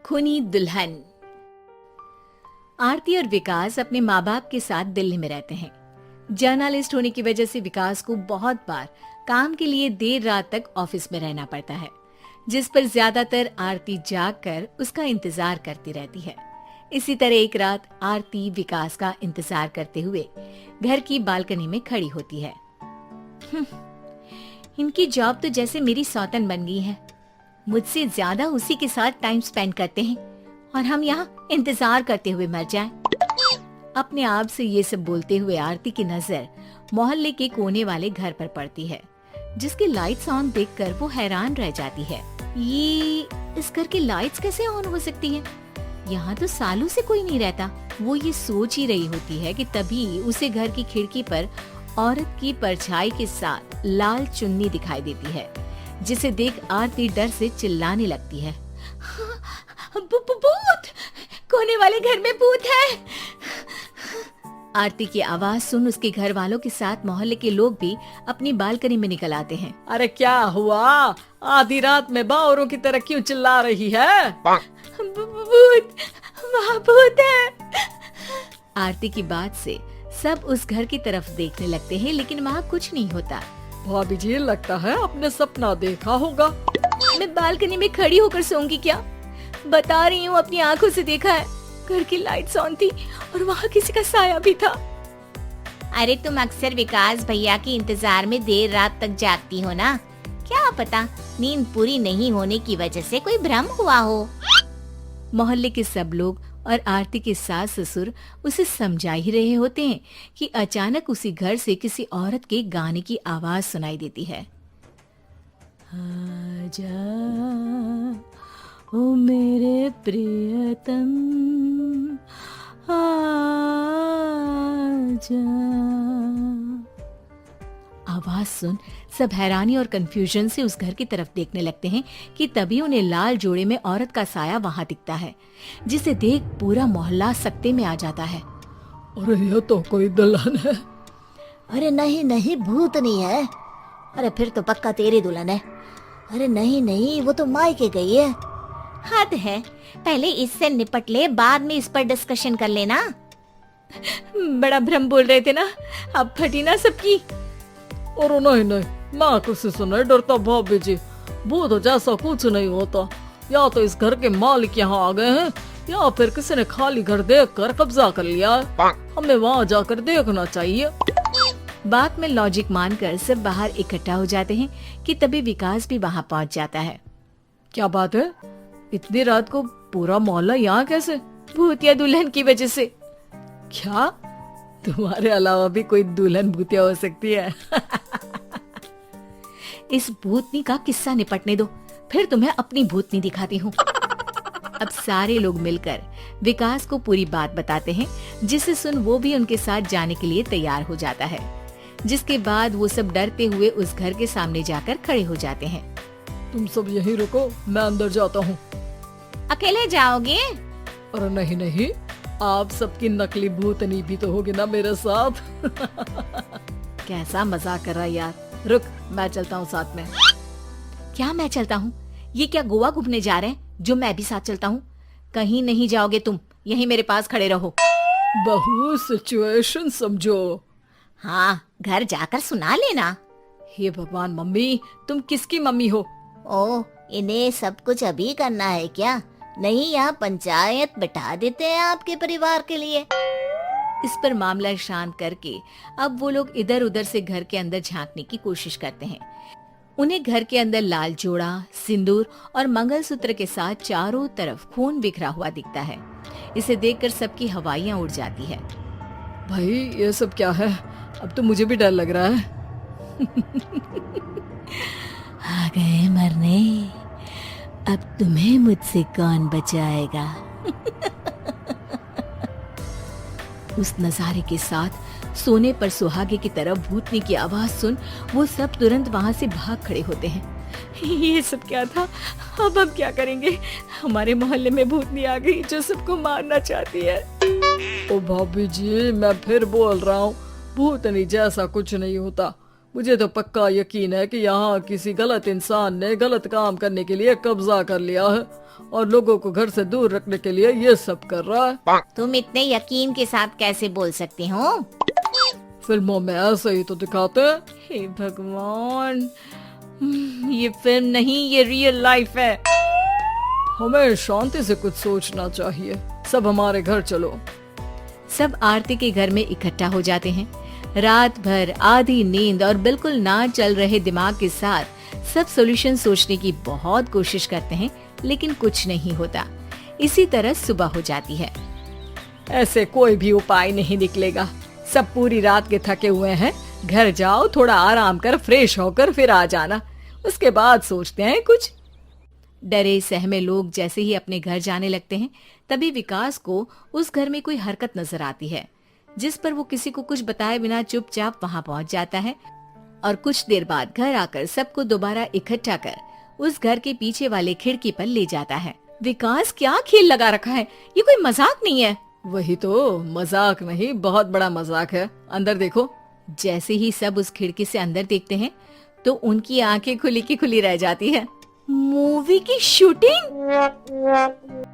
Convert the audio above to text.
खूनी दुल्हन। आरती और विकास अपने माँ बाप के साथ दिल्ली में रहते हैं। जर्नलिस्ट होने की वजह से विकास को बहुत बार काम के लिए देर रात तक ऑफिस में रहना पड़ता है, जिस पर ज्यादातर आरती जाग कर उसका इंतजार करती रहती है। इसी तरह एक रात आरती विकास का इंतजार करते हुए घर की बालकनी में खड़ी होती है। इनकी जॉब तो जैसे मेरी सौतन बन गई है। मुझसे ज्यादा उसी के साथ टाइम स्पेंड करते हैं और हम यहाँ इंतजार करते हुए मर जाएं। अपने आप से ये सब बोलते हुए आरती की नजर मोहल्ले के कोने वाले घर पर पड़ती है, जिसकी लाइट्स ऑन देखकर वो हैरान रह जाती है। ये इस घर की लाइट्स कैसे ऑन हो सकती है? यहाँ तो सालों से कोई नहीं रहता। वो ये सोच ही रही होती है कि तभी उसे घर की खिड़की पर औरत की परछाई के साथ लाल चुन्नी दिखाई देती है, जिसे देख आरती डर से चिल्लाने लगती है। भूत! कोने वाले घर में भूत है। आरती की आवाज सुन उसके घर वालों के साथ मोहल्ले के लोग भी अपनी बालकनी में निकल आते हैं। अरे क्या हुआ? आधी रात में बावरों की तरह क्यों चिल्ला रही है? भूत! वहाँ भूत है। आरती की बात से सब उस घर की तरफ देखने लगते हैं, लेकिन वहाँ कुछ नहीं होता। भाभी जी, लगता है आपने सपना देखा होगा। मैं बालकनी में खड़ी होकर सोऊंगी क्या? बता रही हूँ, अपनी आंखों से देखा है। घर की लाइट्स ऑन थी और वहाँ किसी का साया भी था। अरे तुम अक्सर विकास भैया के इंतजार में देर रात तक जागती हो ना, क्या पता नींद पूरी नहीं होने की वजह से कोई भ्रम हुआ हो। मोहल्ले के सब लोग और आरती के सास ससुर उसे समझा ही रहे होते हैं कि अचानक उसी घर से किसी औरत के गाने की आवाज सुनाई देती है। आजा ओ मेरे प्रियतम आजा। आवाज सुन सब हैरानी और कंफ्यूजन से उस घर की तरफ देखने लगते हैं कि तभी उन्हें लाल जोड़े में औरत का साया वहां दिखता है, जिसे देख पूरा मोहल्ला सकते में आ जाता है। अरे ये तो कोई दुल्हन है। अरे नहीं नहीं, भूत नहीं है। अरे फिर तो पक्का तेरी दुल्हन है। अरे नहीं नहीं, वो तो मायके गई है। हद है, पहले इससे निपट ले, बाद में इस पर डिस्कशन कर लेना। बड़ा भ्रम बोल रहे थे ना, अब फटी ना सबकी। और नहीं नहीं, मैं किसी से नहीं डरता भाभी जी। भूत जैसा कुछ नहीं होता। या तो इस घर के मालिक यहाँ आ गए हैं, या फिर किसी ने खाली घर देखकर कब्जा कर लिया है। हमें वहाँ जाकर देखना चाहिए। बात में लॉजिक मानकर सब बाहर इकट्ठा हो जाते हैं कि तभी विकास भी वहाँ पहुँच जाता है। क्या बात है? इतनी रात को पूरा मोहल्ला यहाँ कैसे? भूतिया दुल्हन की वजह से। क्या तुम्हारे अलावा भी कोई दुल्हन भूतिया हो सकती है? इस भूतनी का किस्सा निपटने दो, फिर तुम्हें अपनी भूतनी दिखाती हूँ। अब सारे लोग मिलकर विकास को पूरी बात बताते हैं, जिसे सुन वो भी उनके साथ जाने के लिए तैयार हो जाता है। जिसके बाद वो सब डरते हुए उस घर के सामने जाकर खड़े हो जाते हैं। तुम सब यहीं रुको, मैं अंदर जाता हूँ। अकेले जाओगे? अरे नहीं नहीं, आप सबकी नकली भूतनी भी तो होगी ना मेरे साथ। कैसा मजाक कर रहा है यार। रुक, मैं चलता हूँ साथ में। क्या मैं चलता हूँ? ये क्या गोवा घूमने जा रहे हैं जो मैं भी साथ चलता हूँ? कहीं नहीं जाओगे तुम, यहीं मेरे पास खड़े रहो। बहू सिचुएशन समझो। हाँ, घर जाकर सुना लेना। हे भगवान, मम्मी तुम किसकी मम्मी हो? ओ, इन्हें सब कुछ अभी करना है क्या? नहीं, यहाँ पंचायत बिठा देते हैं आपके परिवार के लिए। इस पर मामला शांत करके अब वो लोग इधर उधर से घर के अंदर झांकने की कोशिश करते हैं। उन्हें घर के अंदर लाल जोड़ा, सिंदूर और मंगलसूत्र के साथ चारों तरफ खून बिखरा हुआ दिखता है। इसे देखकर सबकी हवाइयां उड़ जाती है। भाई ये सब क्या है? अब तो मुझे भी डर लग रहा है। आ गए मरने, अब तुम्हें मुझसे कौन बचाएगा? उस नजारे के साथ सोने पर सुहागे की तरह भूतनी की आवाज सुन वो सब तुरंत वहाँ से भाग खड़े होते हैं। ये सब क्या था? अब हम क्या करेंगे? हमारे मोहल्ले में भूतनी आ गई जो सबको मारना चाहती है। ओ भाभी जी, मैं फिर बोल रहा हूँ, भूतनी जैसा कुछ नहीं होता। मुझे तो पक्का यकीन है कि यहाँ किसी गलत इंसान ने गलत काम करने के लिए कब्जा कर लिया है और लोगों को घर से दूर रखने के लिए ये सब कर रहा है। तुम इतने यकीन के साथ कैसे बोल सकते हो? फिल्मों में ऐसे ही तो दिखाते हैं। हे भगवान, ये फिल्म नहीं, ये रियल लाइफ है। हमें शांति से कुछ सोचना चाहिए। सब हमारे घर चलो। सब आरती के घर में इकट्ठा हो जाते हैं। रात भर आधी नींद और बिल्कुल ना चल रहे दिमाग के साथ सब सॉल्यूशन सोचने की बहुत कोशिश करते हैं, लेकिन कुछ नहीं होता। इसी तरह सुबह हो जाती है। ऐसे कोई भी उपाय नहीं निकलेगा। सब पूरी रात के थके हुए हैं। घर जाओ, थोड़ा आराम कर, फ्रेश होकर फिर आ जाना, उसके बाद सोचते हैं कुछ। डरे सहमे लोग जैसे ही अपने घर जाने लगते हैं, तभी विकास को उस घर में कोई हरकत नजर आती है, जिस पर वो किसी को कुछ बताए बिना चुपचाप वहां पहुंच जाता है और कुछ देर बाद घर आकर सबको दोबारा इकट्ठा कर उस घर के पीछे वाले खिड़की पर ले जाता है। विकास, क्या खेल लगा रखा है? ये कोई मजाक नहीं है। वही तो, मजाक नहीं, बहुत बड़ा मजाक है। अंदर देखो। जैसे ही सब उस खिड़की से अंदर देखते हैं तो उनकी आंखें खुली की खुली रह जाती है। मूवी की शूटिंग?